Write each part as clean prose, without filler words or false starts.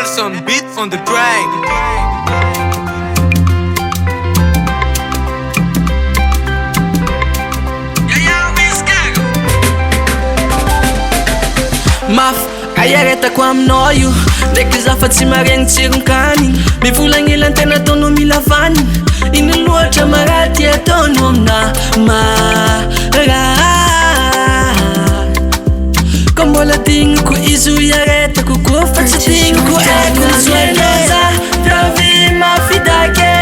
Nelson beat on the track. Maf, kayareta ko aminao io ndraiky za fa tsy maregny tsiron-kanigny mivolagny tena ataonao mila vanigny ino loatra maraty ataonao amina maraha ko mbola digniko izy ho iaretako koa fa tsy digniko aikontsoenao za fiavy mafidake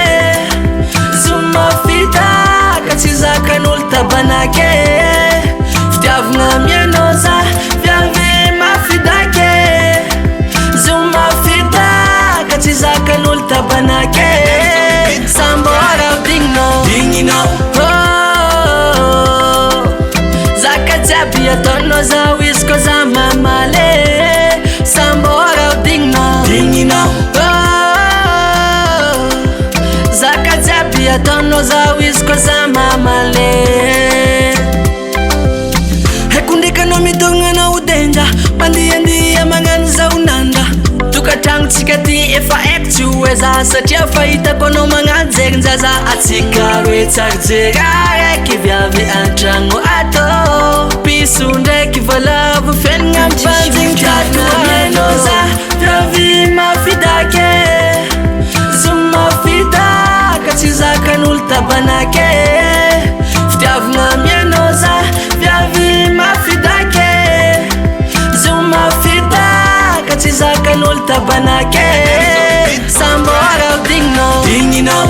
zo mafidaka tsy zakan'olo tabanake fitiavagna mianao za fiavy mafidake zo mafidaka tsy zakan'olo tabanake sambora ho digninao zaka jiaby ataonao zao izy koa za mamale sambora ho digninao zaka jiaby ataonao zao izy koa za mamale haiko ndraiky anao mitognagnao denja mandiandia magnano zao nanda tokantragnotsika ty efa haiko tsy ho eza satria fahitako anao magnano jerin-jaza atsika roe tsara jery araiky viavy an-tragno atao piso ndraiky volavo fiainagna mipanjigny tatoanao za fiavy mafidake zo mafidaka tsy zakan'olo tabanake fitiavagna mianao za fiavy mafidake zo mafidaka tsy zakan'olo tabanake sambora ho digninao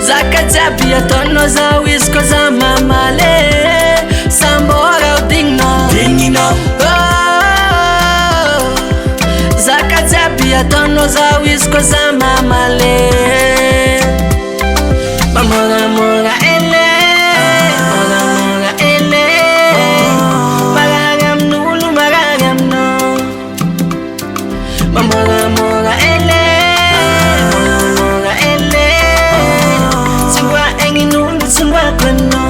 zaka jiaby ataonao zao izy koa za mamale sambora ho digninao zaka jiaby ataonao zao izy koa za mamale mamoramora ele moramora ele marary amin'olo marary aminao mamoramora ele moramora ele tsy mba egnin'olo tsy mbako anao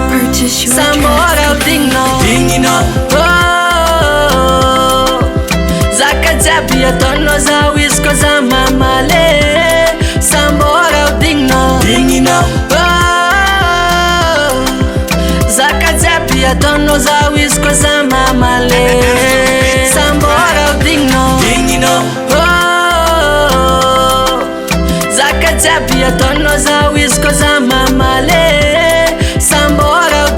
sambora ho digninao zaka jiaby ataonao zao izy koa za mamale sambora ho digninao zaka jiaby ataonao zao izy koa za mamale sambora ho digninao zaka jiaby ataonao zao izy koa za mamale sambora ho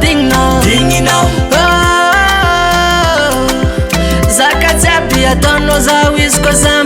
digninao zaka jiaby ataonao zao izy koa za